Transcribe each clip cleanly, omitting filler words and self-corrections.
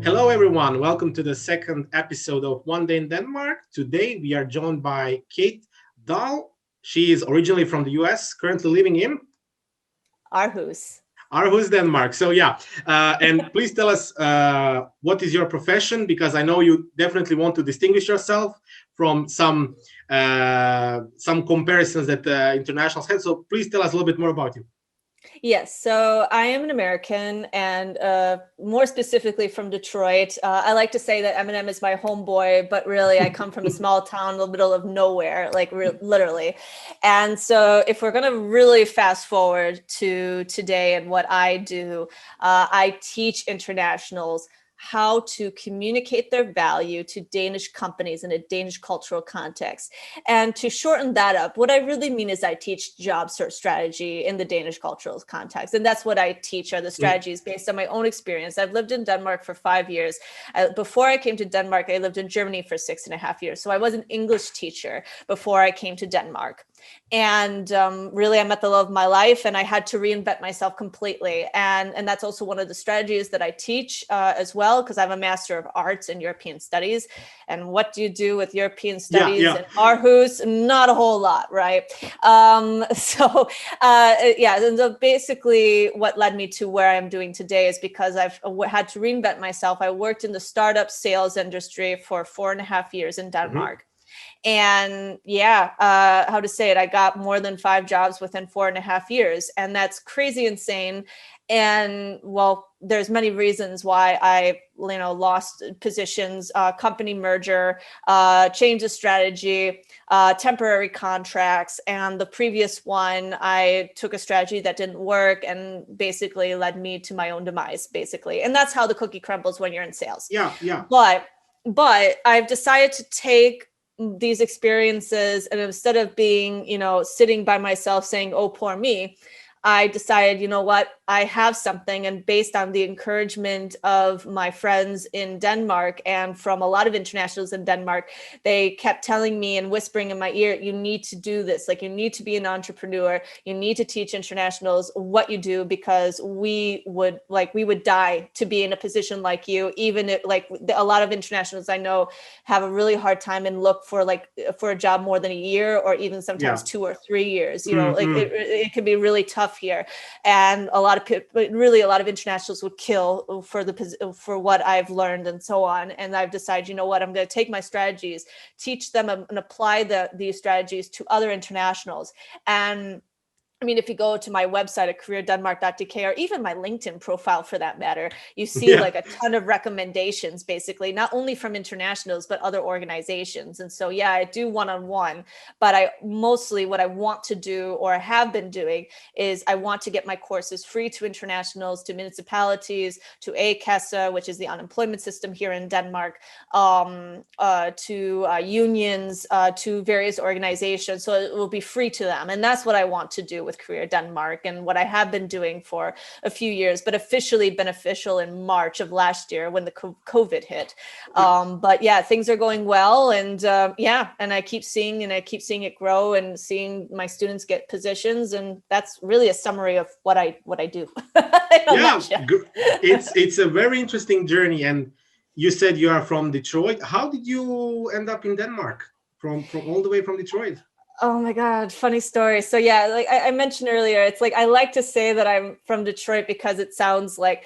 Hello, everyone. Welcome to the second episode of One Day in Denmark. Today, we are joined by Kate Dahl. She is originally from the US, currently living in Aarhus. Aarhus, Denmark. So, yeah. And please tell us what is your profession, because I know you definitely want to distinguish yourself from some comparisons that internationals had. So, please tell us a little bit more about you. Yes, so I am an American, and more specifically from Detroit. I like to say that Eminem is my homeboy, but really I come from a small town in the middle of nowhere, like literally. And so if we're going to really fast forward to today and what I do, I teach internationals how to communicate their value to Danish companies in a Danish cultural context. And to shorten that up, what I really mean is I teach job search strategy in the Danish cultural context. And that's what I teach are the strategies based on my own experience. I've lived in Denmark for 5 years. Before I came to Denmark, I lived in Germany for 6.5 years. So I was an English teacher before I came to Denmark. And really, I met the love of my life, and I had to reinvent myself completely. And that's also one of the strategies that I teach as well, because I'm a Master of Arts in European Studies. And what do you do with European Studies in Aarhus? Not a whole lot, right? And so basically what led me to where I'm doing today is because I've had to reinvent myself. I worked in the startup sales industry for 4.5 years in Denmark. And how to say it, I got more than 5 jobs within 4.5 years, and that's crazy insane. And well, there's many reasons why I lost positions, company merger, change of strategy, temporary contracts. And the previous one, I took a strategy that didn't work and basically led me to my own demise, basically. And that's how the cookie crumbles when you're in sales. But I've decided to take these experiences, and instead of being, sitting by myself saying, oh, poor me, I decided, you know what, I have something. And based on the encouragement of my friends in Denmark and from a lot of internationals in Denmark, they kept telling me and whispering in my ear, you need to do this. Like, you need to be an entrepreneur. You need to teach internationals what you do, because we would die to be in a position like you. Even if, like, a lot of internationals I know have a really hard time and look for a job more than a year, or even sometimes 2 or 3 years. It can be really tough here. And a lot of internationals would kill for what I've learned and so on. And I've decided, you know what, I'm going to take my strategies, teach them, and apply these strategies to other internationals. And I mean, if you go to my website at careerdenmark.dk, or even my LinkedIn profile for that matter, you see like a ton of recommendations, basically, not only from internationals, but other organizations. And so, I do one-on-one, but what I want to do, or have been doing, is I want to get my courses free to internationals, to municipalities, to A-Kasse, which is the unemployment system here in Denmark, to unions, to various organizations. So it will be free to them. And that's what I want to do with Career Denmark, and what I have been doing for a few years, but officially beneficial in March of last year when the COVID hit. But things are going well, and and I keep seeing it grow, and seeing my students get positions, and that's really a summary of what I do. It's a very interesting journey. And you said you are from Detroit. How did you end up in Denmark from all the way from Detroit? Oh my God, funny story. So like I mentioned earlier, it's like I like to say that I'm from Detroit because it sounds like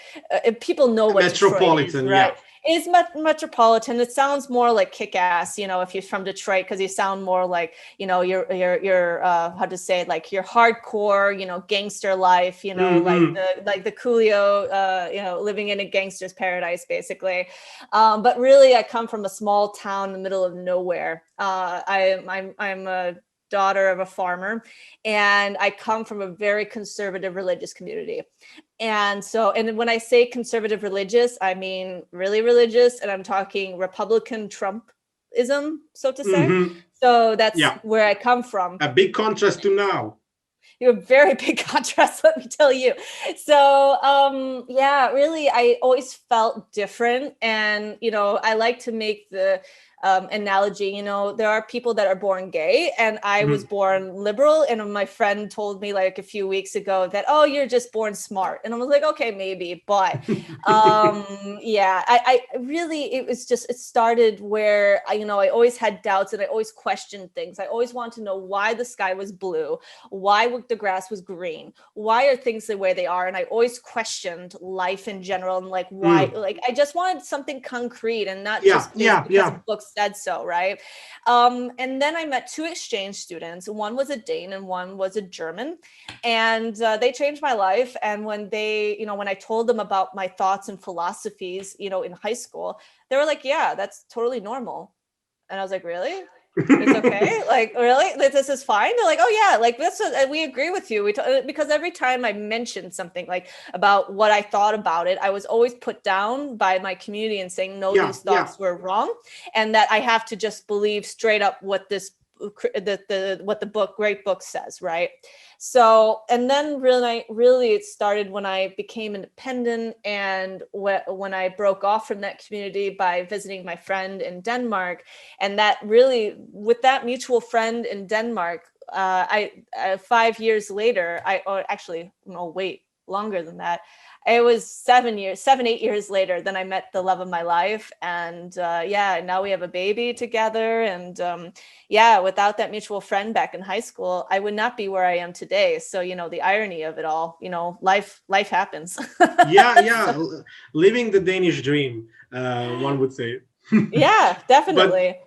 people know what metropolitan, Detroit is, right? It's metropolitan. It sounds more like kick-ass, if you're from Detroit, because you sound more like, you're how to say it, like you're hardcore, gangster life, like the Coolio, living in a gangster's paradise, basically. But really, I come from a small town in the middle of nowhere. I'm a daughter of a farmer, and I come from a very conservative religious community. And when I say conservative religious, I mean really religious, and I'm talking Republican Trumpism, so to say. So that's where I come from. A big contrast to now. You're a very big contrast, let me tell you. So really, I always felt different. And, I like to make analogy. You know, there are people that are born gay, and I was born liberal. And my friend told me like a few weeks ago that, oh, you're just born smart. And I was like, okay, maybe. But yeah, I really, it was just, it started where I always had doubts and I always questioned things. I always wanted to know why the sky was blue, why the grass was green, why are things the way they are. And I always questioned life in general and like why, like I just wanted something concrete and not just because a book said so, right? And then I met two exchange students. One was a Dane and one was a German, and they changed my life. And when when I told them about my thoughts and philosophies, in high school, they were like, yeah, that's totally normal. And I was like, really? It's okay? Like, really? This is fine? They're like, oh yeah, like we agree with you. Because every time I mentioned something like about what I thought about it, I was always put down by my community and saying, no, these thoughts were wrong. And that I have to just believe straight up what what the great book says, right? So, and then really it started when I became independent, and when I broke off from that community by visiting my friend in Denmark. And that really, with that mutual friend in Denmark, 5 years later, longer than that. It was 8 years later, then I met the love of my life. And now we have a baby together. And without that mutual friend back in high school, I would not be where I am today. So, the irony of it all, life happens. So, living the Danish dream, one would say. Yeah, definitely.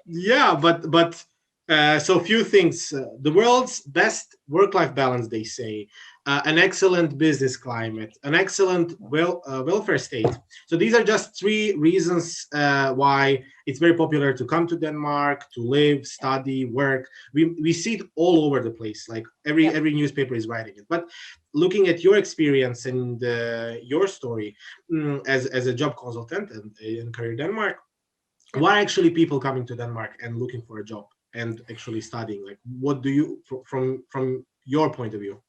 So few things. The world's best work-life balance, they say. An excellent business climate, an excellent welfare state. So these are just three reasons why it's very popular to come to Denmark, to live, study, work. We see it all over the place. Like every newspaper is writing it. But looking at your experience and your story as a job consultant in Career Denmark, why actually people coming to Denmark and looking for a job and actually studying? Like, what do you from your point of view?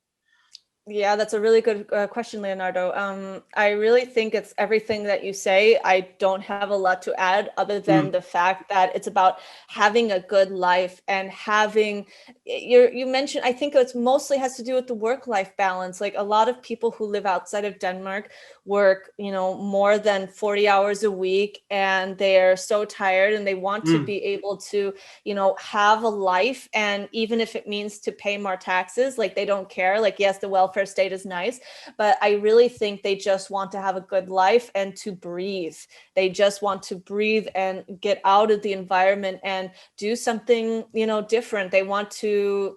Yeah, that's a really good question, Leonardo. I really think it's everything that you say. I don't have a lot to add other than the fact that it's about having a good life and having, you mentioned, I think it's mostly has to do with the work-life balance. Like a lot of people who live outside of Denmark work, more than 40 hours a week, and they're so tired and they want to be able to, have a life. And even if it means to pay more taxes, like they don't care. Like, yes, the welfare state is nice, but I really think they just want to have a good life and to breathe. They just want to breathe and get out of the environment and do something, different. They want to,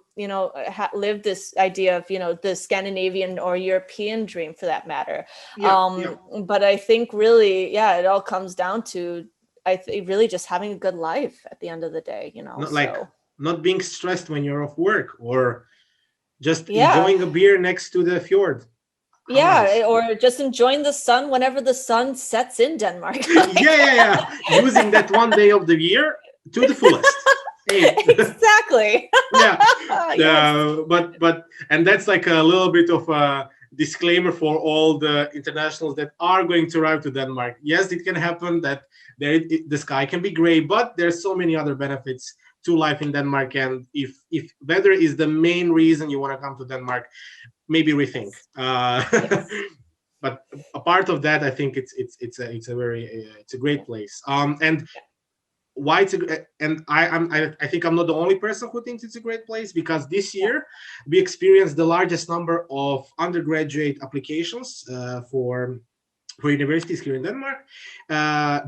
live this idea of, the Scandinavian or European dream for that matter. But I think really, it all comes down to, really just having a good life at the end of the day, not being stressed when you're off work, or just enjoying a beer next to the fjord. Nice. Or just enjoying the sun whenever the sun sets in Denmark. Using that one day of the year to the fullest. Exactly. But and that's like a little bit of a disclaimer for all the internationals that are going to arrive to Denmark. Yes, it can happen that the sky can be gray, but there's so many other benefits to life in Denmark. And if weather is the main reason you want to come to Denmark, maybe rethink. But a part of that, I think it's a great place. And why I think I'm not the only person who thinks it's a great place, because this year we experienced the largest number of undergraduate applications for universities here in Denmark,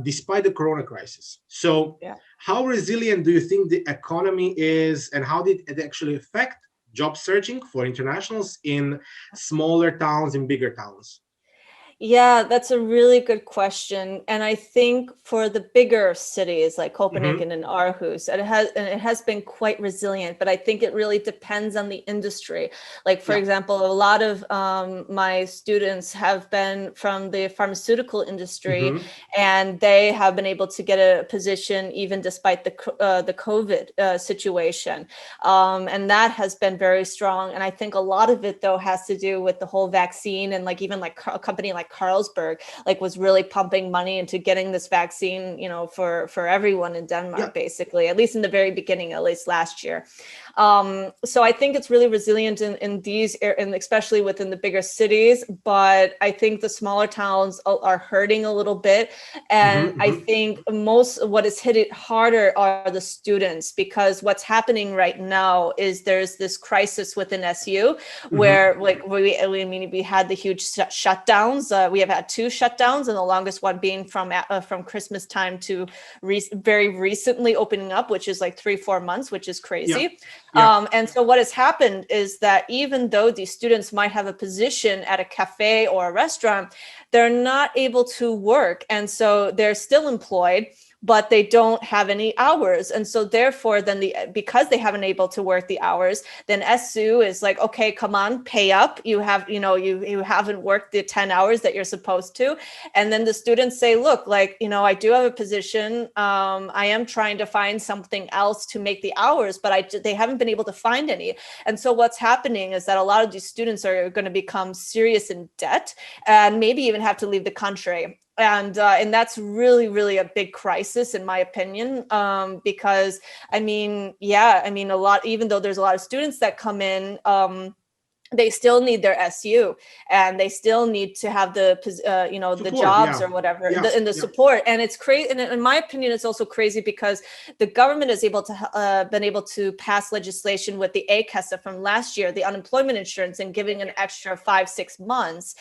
despite the corona crisis. So how resilient do you think the economy is, and how did it actually affect job searching for internationals in smaller towns, in bigger towns? Yeah, that's a really good question. And I think for the bigger cities like Copenhagen and Aarhus, it has been quite resilient, but I think it really depends on the industry. Like, for example, a lot of my students have been from the pharmaceutical industry, and they have been able to get a position even despite the COVID situation. And that has been very strong. And I think a lot of it, though, has to do with the whole vaccine, and like even like a company like Carlsberg like was really pumping money into getting this vaccine, for everyone in Yeah. Denmark, basically, at least in the very beginning, at least last year. So I think it's really resilient in these, and especially within the bigger cities. But I think the smaller towns are hurting a little bit. And I think what is hit it harder are the students, because what's happening right now is there's this crisis within SU where like we had the huge shutdowns. We have had 2 shutdowns, and the longest one being from Christmas time to very recently opening up, which is like 3-4 months, which is crazy. Yeah. And so what has happened is that even though these students might have a position at a cafe or a restaurant, they're not able to work. And so they're still employed, but they don't have any hours. And so therefore, then because they haven't able to work the hours, then SU is like, okay, come on, pay up. You haven't worked the 10 hours that you're supposed to. And then the students say, look, like, I do have a position. I am trying to find something else to make the hours, but they haven't been able to find any. And so what's happening is that a lot of these students are going to become serious in debt and maybe even have to leave the country. And that's really, really a big crisis, in my opinion, because a lot, even though there's a lot of students that come in, they still need their SU, and they still need to have the Support, the jobs or whatever, and the support. And it's crazy. And in my opinion, it's also crazy because the government is been able to pass legislation with the A-Kassa from last year, the unemployment insurance, and giving an extra 5-6 months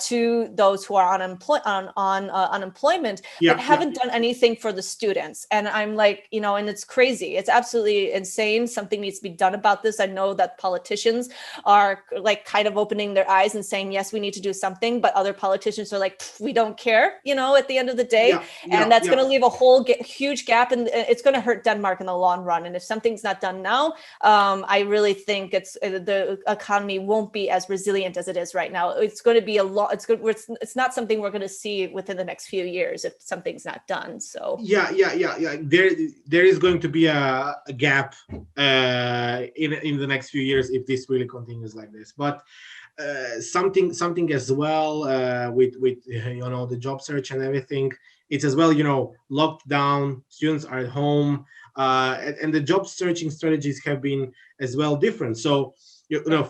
to those who are on unemployment, but haven't done anything for the students. And I'm like, and it's crazy. It's absolutely insane. Something needs to be done about this. I know that politicians are like kind of opening their eyes and saying, yes, we need to do something, but other politicians are like, we don't care, at the end of the day. And that's going to leave a huge gap, and it's going to hurt Denmark in the long run. And if something's not done now, I really think the economy won't be as resilient as it is right now. It's going to be it's not something we're going to see within the next few years if something's not done. So there is going to be a gap in the next few years if this really continues like this. But something as well with the job search and everything, it's as well, locked down, students are at home, and the job searching strategies have been as well different. So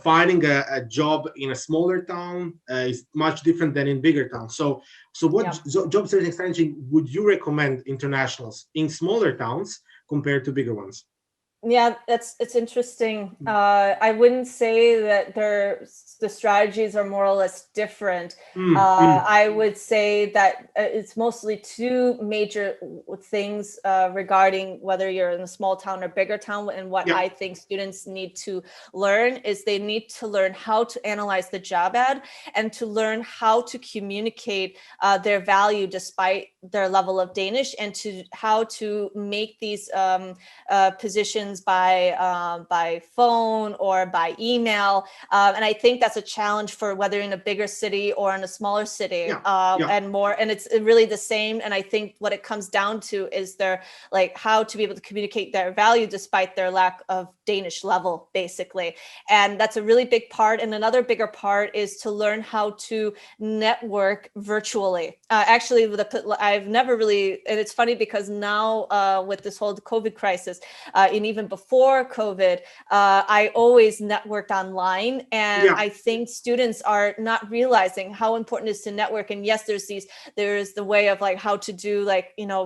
finding a job in a smaller town is much different than in bigger towns. So what job searching strategy would you recommend internationals in smaller towns compared to bigger ones? Yeah, it's interesting. I wouldn't say that the strategies are more or less different. I would say that it's mostly 2 major things regarding whether you're in a small town or bigger town. And what I think students need to learn is they need to learn how to analyze the job ad and to learn how to communicate their value despite their level of Danish, and to how to make these positions by phone or by email. And I think that's a challenge for whether in a bigger city or in a smaller city, and it's really the same. And I think what it comes down to is their how to be able to communicate their value despite their lack of Danish level, basically. And that's a really big part. And another bigger part is to learn how to network virtually. Actually, I've never really, and it's funny because now with this whole COVID crisis, and even before COVID, I always networked online. And I think students are not realizing how important it is to network. And yes, there's the way of how to do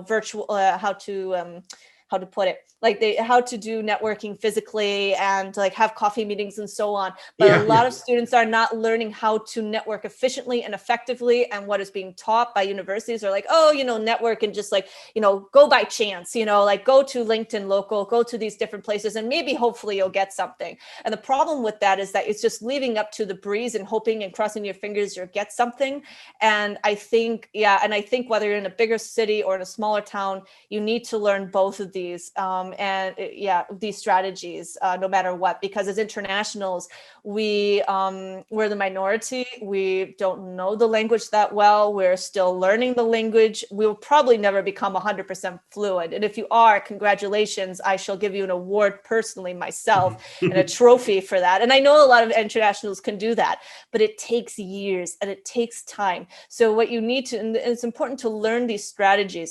virtual, how to put it, how to do networking physically and have coffee meetings and so on. But a lot of students are not learning how to network efficiently and effectively. And what is being taught by universities are network and just go by chance, go to LinkedIn Local, go to these different places, and maybe hopefully you'll get something. And the problem with that is that it's just leaving up to the breeze and hoping and crossing your fingers you'll get something. And I think whether you're in a bigger city or in a smaller town, you need to learn both of these these these strategies, no matter what, because as internationals, we're the minority. We don't know the language that well. We're still learning the language. We'll probably never become 100% fluent. And if you are, congratulations. I shall give you an award personally myself and a trophy for that. And I know a lot of internationals can do that, but it takes years and it takes time. So what you need to, and it's important to learn these strategies,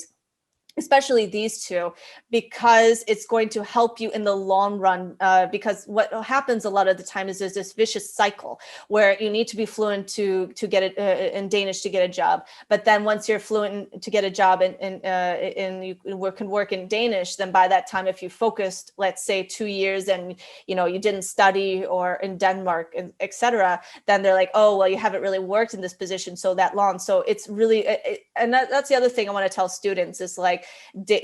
especially these two, because it's going to help you in the long run. Because what happens a lot of the time is there's this vicious cycle where you need to be fluent to get it in Danish to get a job. But then once you're fluent to get a job and you can work in Danish, then by that time, if you focused, let's say 2 years, and you didn't study or in Denmark, etc., then they're like, oh, well, you haven't really worked in this position so that long. So it's really, and that's the other thing I want to tell students is like,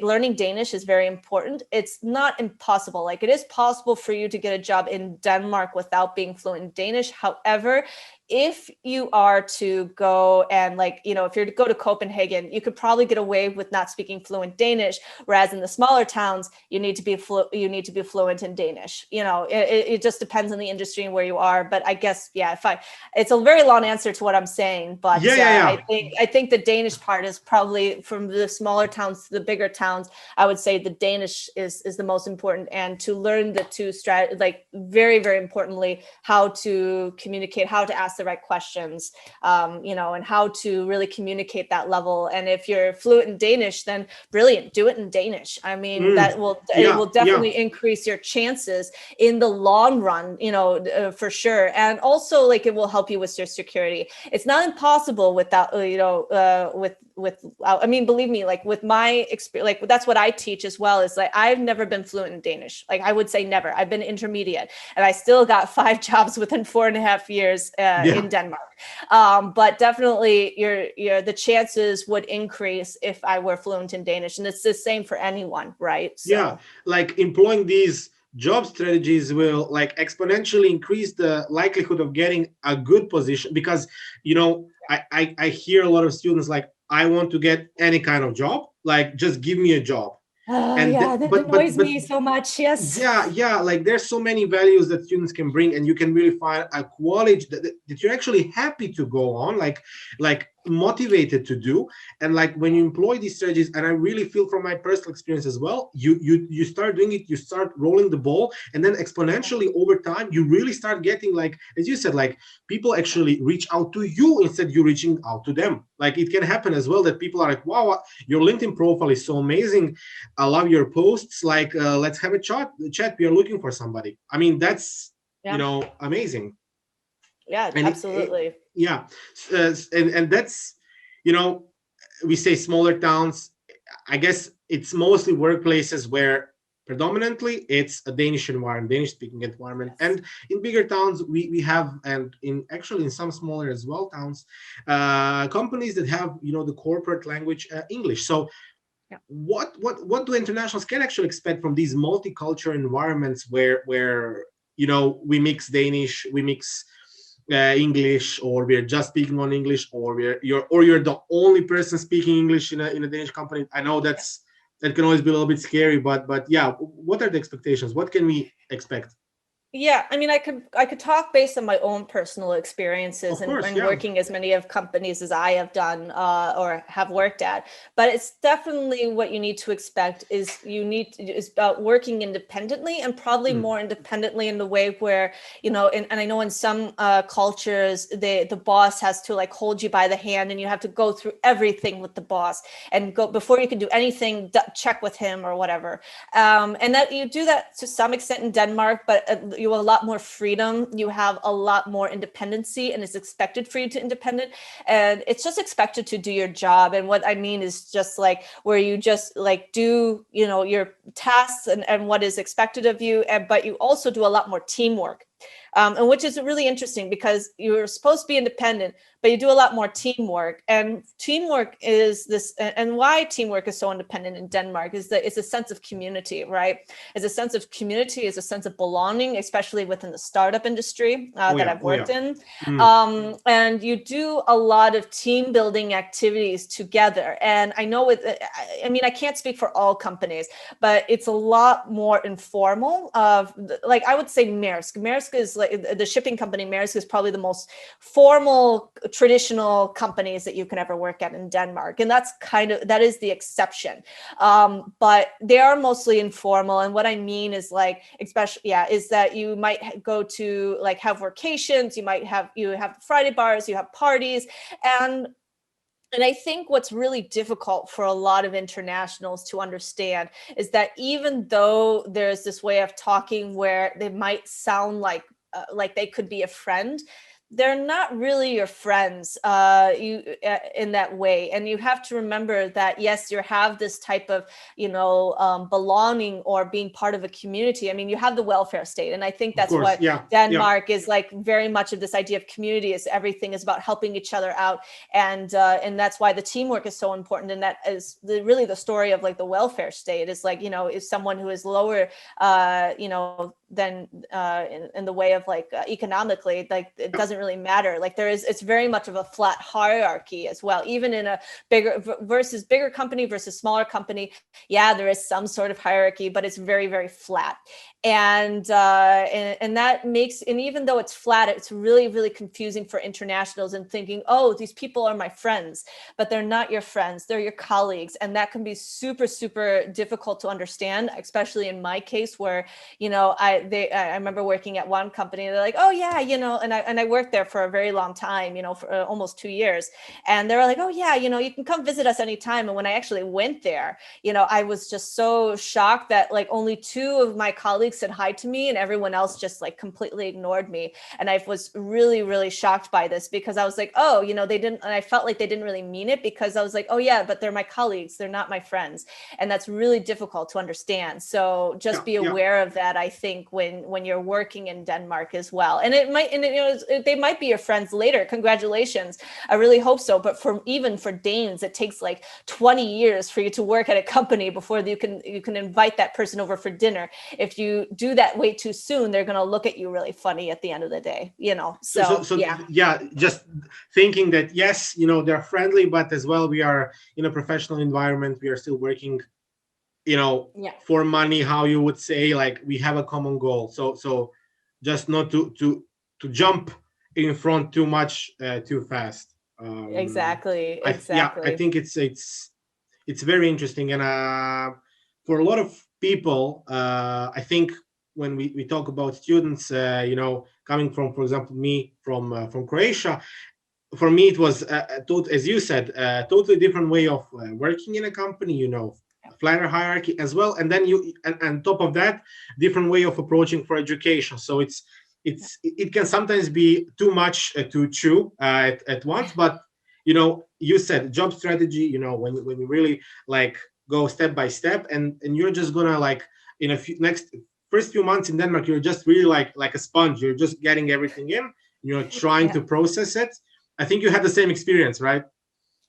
learning Danish is very important. It's not impossible. Like, it is possible for you to get a job in Denmark without being fluent in Danish. However, if you are to go and if you're to go to Copenhagen, you could probably get away with not speaking fluent Danish, whereas in the smaller towns, you need to be fluent in Danish. It just depends on the industry and where you are. But I guess, it's a very long answer to what I'm saying, but I think the Danish part is probably, from the smaller towns to the bigger towns, I would say the Danish is the most important, and to learn the two very, very importantly, how to communicate, how to ask the right questions, and how to really communicate that level. And if you're fluent in Danish, then brilliant, do it in Danish. I mean, it will definitely increase your chances in the long run, for sure. And also, it will help you with your security. It's not impossible without, I mean, believe me, with my experience, that's what I teach as well, is I've never been fluent in Danish. I would say never. I've been intermediate, and I still got 5 jobs within 4.5 years in Denmark. But definitely the chances would increase if I were fluent in Danish, and it's the same for anyone, right? So, employing these job strategies will exponentially increase the likelihood of getting a good position, because I hear a lot of students I want to get any kind of job, just give me a job. That annoys me so much. Yes. There's so many values that students can bring, and you can really find a quality that you're actually happy to go on, motivated to do. And when you employ these strategies, and I really feel from my personal experience as well, you start doing it, you start rolling the ball, and then exponentially over time you really start getting, as you said, people actually reach out to you instead you reaching out to them. It can happen as well that people are like, wow, your LinkedIn profile is so amazing, I love your posts, let's have a chat, we are looking for somebody. I mean, that's amazing. And absolutely. And that's, we say smaller towns. I guess it's mostly workplaces where predominantly it's a Danish environment, Danish speaking environment. Yes. And in bigger towns, we have, and in some smaller as well towns, companies that have, the corporate language, English. So what do internationals can actually expect from these multicultural environments where we mix Danish, we mix English, or we're just speaking on English, or you're the only person speaking English in a Danish company? I know that can always be a little bit scary, but what are the expectations? What can we expect? Yeah, I mean, I could talk based on my own personal experiences and working as many of companies as I have done or have worked at. But it's definitely what you need to expect is about working independently, and probably more independently in the way where, and I know in some cultures, the boss has to hold you by the hand, and you have to go through everything with the boss, and go before you can do anything, check with him or whatever. And that you do that to some extent in Denmark, but you have a lot more freedom, you have a lot more independency, and it's expected for you to independent, and it's just expected to do your job. And what I mean is just where you just do your tasks and what is expected of you, but you also do a lot more teamwork. and which is really interesting because you're supposed to be independent, but you do a lot more teamwork. And teamwork is this, and why teamwork is so independent in Denmark is that it's a sense of community, right? It's a sense of community, it's a sense of belonging, especially within the startup industry that I've worked in. And you do a lot of team building activities together. And I know I mean, I can't speak for all companies, but it's a lot more informal. Like I would say Maersk is like the shipping company. Maersk is probably the most formal, traditional companies that you can ever work at in Denmark. And that is the exception. But they are mostly informal. And what I mean is like, especially, is that you might go to like have vacations, you have Friday bars, you have parties. And I think what's really difficult for a lot of internationals to understand is that even though there's this way of talking where they might sound like they could be a friend, they're not really your friends in that way. And you have to remember that, yes, you have this type of, belonging or being part of a community. I mean, you have the welfare state. And I think that's what Denmark is like, very much of this idea of community is everything is about helping each other out. And that's why the teamwork is so important. And that is really the story of like the welfare state is like, if someone who is lower, than in the way of like economically, like it doesn't really matter. Like it's very much of a flat hierarchy as well, even in a bigger company versus smaller company. Yeah, there is some sort of hierarchy, but it's very, very flat. And that makes, and even though it's flat, it's really, really confusing for internationals and thinking, oh, these people are my friends, but they're not your friends, they're your colleagues. And that can be super, super difficult to understand, especially in my case where, I remember working at one company, they're like, oh yeah, and I worked there for a very long time, for almost 2 years. And they were like, oh yeah, you can come visit us anytime. And when I actually went there, I was just so shocked that like only 2 of my colleagues said hi to me and everyone else just like completely ignored me. And I was really, really shocked by this because I was like, oh, they didn't, and I felt like they didn't really mean it because I was like, oh yeah, but they're my colleagues, they're not my friends. And that's really difficult to understand. So just be aware of that, I think, when you're working in Denmark as well. And they might be your friends later. Congratulations. I really hope so. But even for Danes, it takes like 20 years for you to work at a company before you can invite that person over for dinner. If you do that way too soon, they're going to look at you really funny at the end of the day, So just thinking that, yes, they're friendly, but as well, we are in a professional environment. We are still working, for money, how you would say, like we have a common goal. So just not to jump in front too much, too fast. Exactly. I think it's very interesting. And for a lot of people, I think when we talk about students, coming from, for example, me from Croatia, for me it was as you said, a totally different way of working in a company, flatter hierarchy as well, and then and top of that, different way of approaching for education. So it can sometimes be too much to chew at once. But you said job strategy, when you really like go step by step, and you're just gonna like in first few months in Denmark, you're just really like a sponge. You're just getting everything in, trying to process it. I think you had the same experience, right?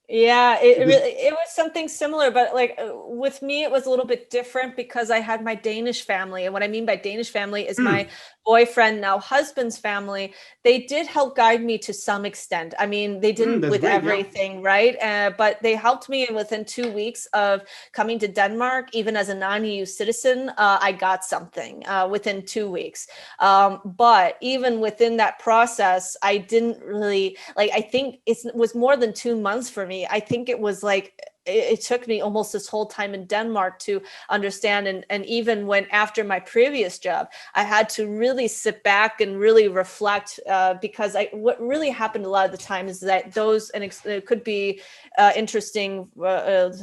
Yeah, it was something similar, but like with me, it was a little bit different because I had my Danish family. And what I mean by Danish family is my boyfriend, now husband's family. They did help guide me to some extent. I mean, they didn't with everything, right? But they helped me. And within 2 weeks of coming to Denmark, even as a non-EU citizen, I got something within 2 weeks. But even within that process, I didn't really, like, I think it was more than 2 months for me. I think it was like, it took me almost this whole time in Denmark to understand. And even when after my previous job, I had to really sit back and really reflect because what really happened a lot of the time is that it could be interesting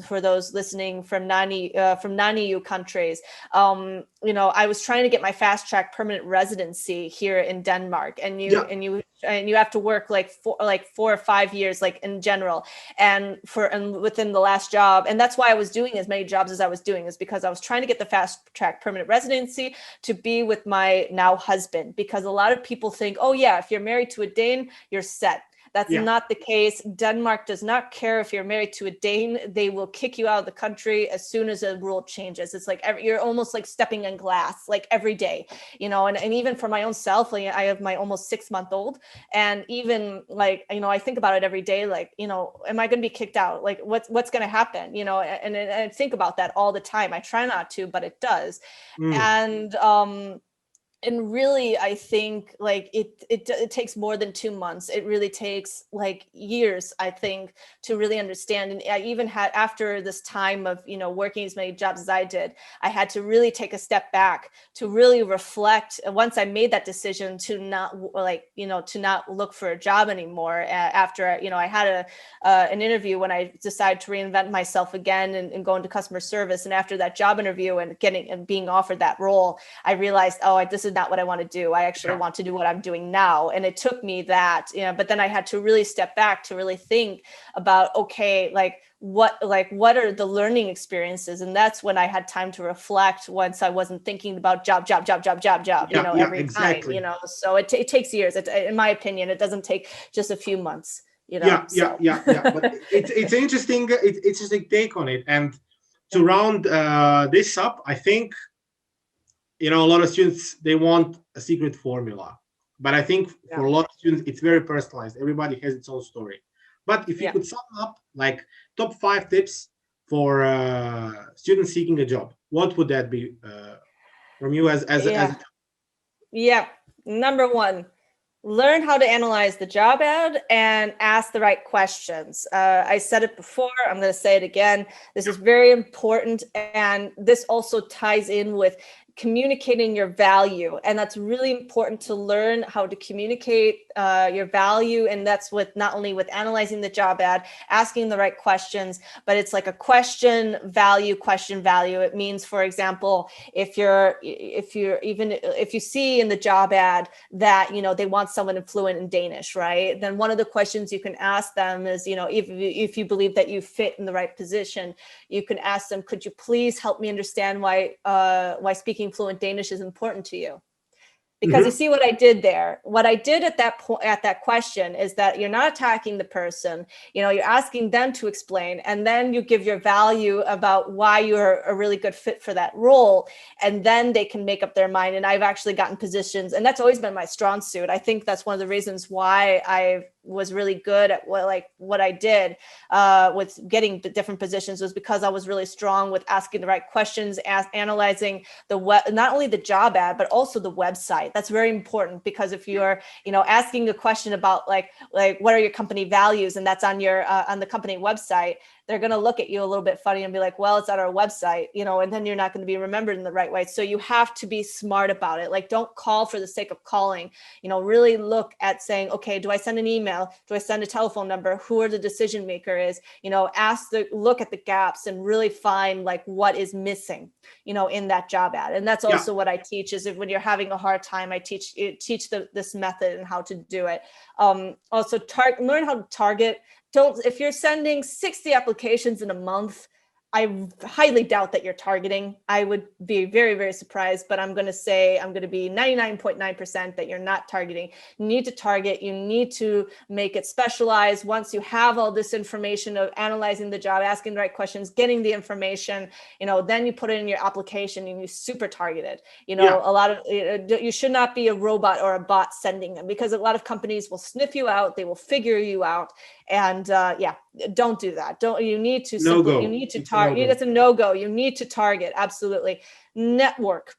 for those listening from non-EU countries. I was trying to get my fast track permanent residency here in Denmark, and you and you have to work like 4 or 5 years, like in general, and within the last job. And that's why I was doing as many jobs as I was doing, is because I was trying to get the fast track permanent residency to be with my now husband, because a lot of people think, oh yeah, if you're married to a Dane, you're set. That's not the case. Denmark does not care if you're married to a Dane. They will kick you out of the country as soon as a rule changes. It's like you're almost like stepping in glass, like every day, and even for my own self, like I have my almost 6-month-old, and even like, I think about it every day, like, am I going to be kicked out? Like what's going to happen? And I think about that all the time. I try not to, but it does. And really, I think like it takes more than 2 months. It really takes like years, I think, to really understand. And I even had, after this time of, working as many jobs as I did, I had to really take a step back to really reflect. Once I made that decision to not to not look for a job anymore, after, I had an interview when I decided to reinvent myself again and go into customer service. And after that job interview and being offered that role, I realized, oh, this is not what I want to do. I actually want to do what I'm doing now. And it took me that, but then I had to really step back to really think about, okay, what are the learning experiences? And that's when I had time to reflect, once I wasn't thinking about job, every exactly. time, so it takes years. In my opinion, it doesn't take just a few months, But it's interesting. It's interesting take on it. And to round this up, I think, a lot of students, they want a secret formula, but I think for a lot of students, it's very personalized. Everybody has its own story. But if you could sum up like top 5 tips for students seeking a job, what would that be from you as Number 1, learn how to analyze the job ad and ask the right questions. I said it before, I'm going to say it again. This is very important. And this also ties in with communicating your value. And that's really important, to learn how to communicate your value. And that's with not only with analyzing the job ad, asking the right questions, but it's like a question value. It means, for example, if you see in the job ad that, they want someone fluent in Danish, right? Then one of the questions you can ask them is, if you believe that you fit in the right position, you can ask them, could you please help me understand why speaking fluent Danish is important to you? Because you see what I did there. What I did at that point, at that question, is that you're not attacking the person. You're asking them to explain, and then you give your value about why you're a really good fit for that role, and then they can make up their mind. And I've actually gotten positions, and that's always been my strong suit. I think that's one of the reasons why I was really good at what I did with getting the different positions, was because I was really strong with asking the right questions, analyzing not only the job ad, but also the website. That's very important, because if you're, asking a question about like what are your company values, and that's on your on the company website, they're going to look at you a little bit funny and be like, well, it's on our website, and then you're not going to be remembered in the right way. So you have to be smart about it. Like, don't call for the sake of calling, really look at saying, okay, do I send an email? Do I send a telephone number? Who are the decision maker is, look at the gaps and really find like what is missing, in that job ad. And that's also what I teach, is if when you're having a hard time, I teach this method and how to do it. Also learn how to target. If you're sending 60 applications in a month, I highly doubt that you're targeting. I would be very, very surprised, but I'm going to say, I'm going to be 99.9% that you're not targeting. You need to target. You need to make it specialized. Once you have all this information of analyzing the job, asking the right questions, getting the information, then you put it in your application and you super target it. A lot of, you should not be a robot or a bot sending them, because a lot of companies will sniff you out. They will figure you out. And don't do that. You need to target. It's a no-go. You need to target. Absolutely. Network.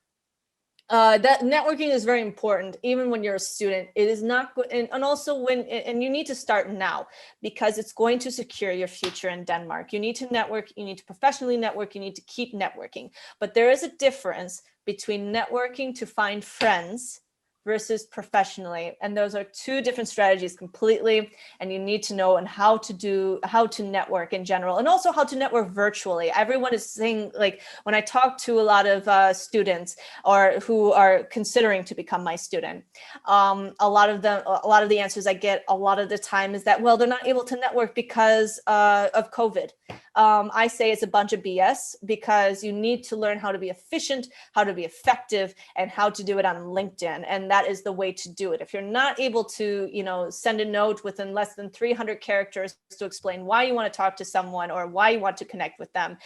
That networking is very important, even when you're a student. It is not good. And also and you need to start now, because it's going to secure your future in Denmark. You need to network. You need to professionally network. You need to keep networking. But there is a difference between networking to find friends versus professionally. And those are two different strategies completely. And you need to know and how to network in general, and also how to network virtually. Everyone is saying, like, when I talk to a lot of students or who are considering to become my student, a lot of the answers I get a lot of the time is that, well, they're not able to network because of COVID. I say it's a bunch of BS, because you need to learn how to be efficient, how to be effective, and how to do it on LinkedIn. And that is the way to do it. If you're not able to, send a note within less than 300 characters to explain why you want to talk to someone or why you want to connect with them,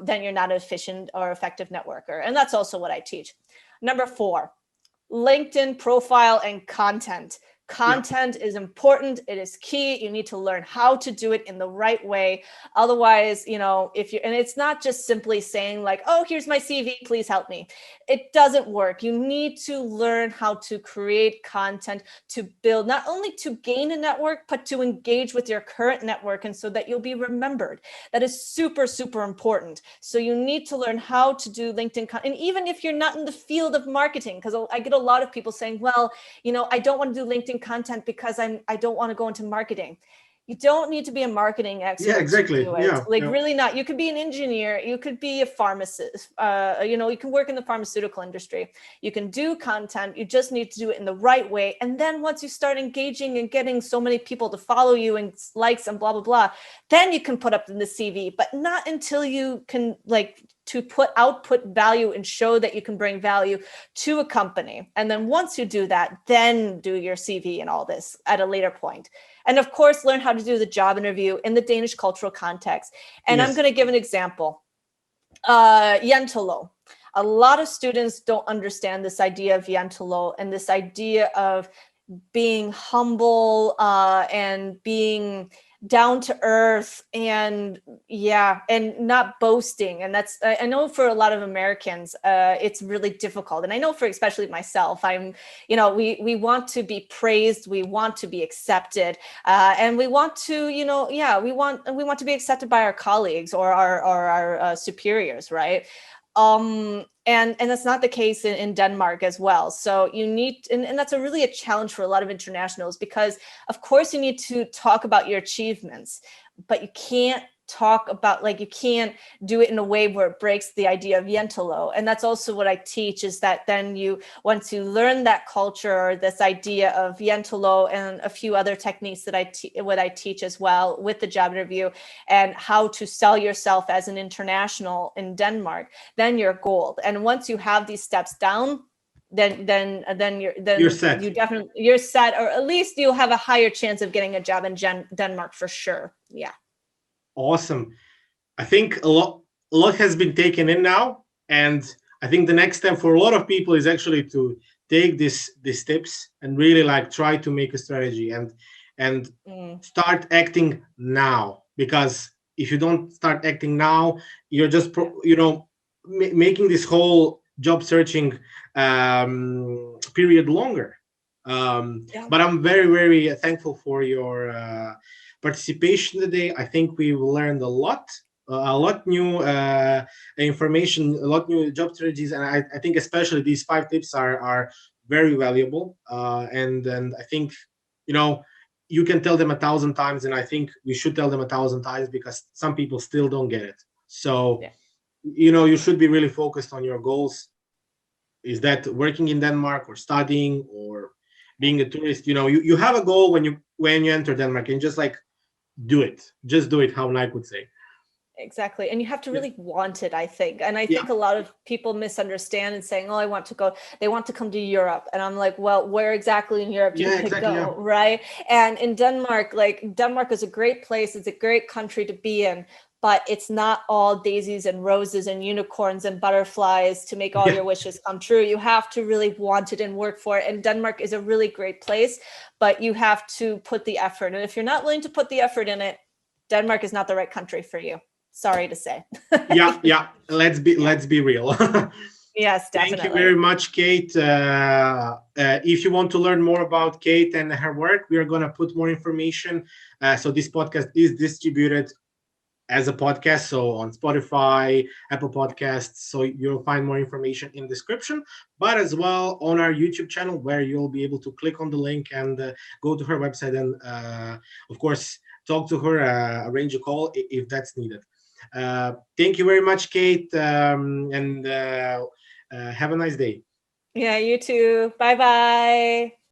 then you're not an efficient or effective networker. And that's also what I teach. Number 4, LinkedIn profile and content. Content is important. It is key. You need to learn how to do it in the right way. Otherwise, if you're, and it's not just simply saying like, oh, here's my CV, please help me. It doesn't work. You need to learn how to create content to build, not only to gain a network, but to engage with your current network, and so that you'll be remembered. That is super, super important. So you need to learn how to do LinkedIn content. And even if you're not in the field of marketing, because I get a lot of people saying, well, I don't want to do LinkedIn content because I don't want to go into marketing. You don't need to be a marketing expert. Yeah, exactly. To do it. Really not. You could be an engineer. You could be a pharmacist. You can work in the pharmaceutical industry. You can do content. You just need to do it in the right way. And then once you start engaging and getting so many people to follow you and likes and blah, blah, blah, then you can put up in the CV, but not until you can to output value and show that you can bring value to a company. And then once you do that, then do your CV and all this at a later point. And of course, learn how to do the job interview in the Danish cultural context. And yes. I'm going to give an example. Jentelo. A lot of students don't understand this idea of Jentelo and this idea of being humble and being down to earth and not boasting. And that's, I know for a lot of Americans, it's really difficult. And I know for especially myself, we want to be praised. We want to be accepted. And we want to, we want to be accepted by our colleagues or our superiors, right? And that's not the case in Denmark as well. So you need, and that's really a challenge for a lot of internationals, because of course you need to talk about your achievements, but you can't talk about, you can't do it in a way where it breaks the idea of Jentelo. And that's also what I teach, is that then once you learn that culture, or this idea of Jentelo and a few other techniques that I teach as well with the job interview, and how to sell yourself as an international in Denmark, then you're gold. And once you have these steps down, then you're set. You're set, or at least you'll have a higher chance of getting a job in Denmark for sure. Yeah. Awesome. I think a lot has been taken in now, and I think the next step for a lot of people is actually to take these tips and really try to make a strategy and start acting now. Because if you don't start acting now, you're just making this whole job searching period longer. But I'm very, very thankful for your participation today. I think we've learned a lot new information, a lot new job strategies, and I think especially these 5 tips are very valuable. And I think you can tell them 1,000 times, and I think we should tell them 1,000 times, because some people still don't get it. So you should be really focused on your goals. Is that working in Denmark, or studying, or being a tourist? You have a goal when you enter Denmark, and just do it. Just do it, how Nike would say. Exactly. And you have to really want it, I think. And I think a lot of people misunderstand and saying, oh, they want to come to Europe. And I'm like, well, where exactly in Europe do you go? Right. And in Denmark, Denmark is a great place. It's a great country to be in, but it's not all daisies and roses and unicorns and butterflies to make all your wishes come true. You have to really want it and work for it. And Denmark is a really great place, but you have to put the effort. And if you're not willing to put the effort in it, Denmark is not the right country for you. Sorry to say. yeah. Let's be real. Yes, definitely. Thank you very much, Kate. If you want to learn more about Kate and her work, we are going to put more information. So this podcast is distributed as a podcast, so on Spotify, Apple Podcasts. So you'll find more information in description, but as well on our YouTube channel, where you'll be able to click on the link and go to her website and, of course, talk to her, arrange a call if that's needed. Thank you very much, Kate, and have a nice day. Yeah, you too. Bye bye.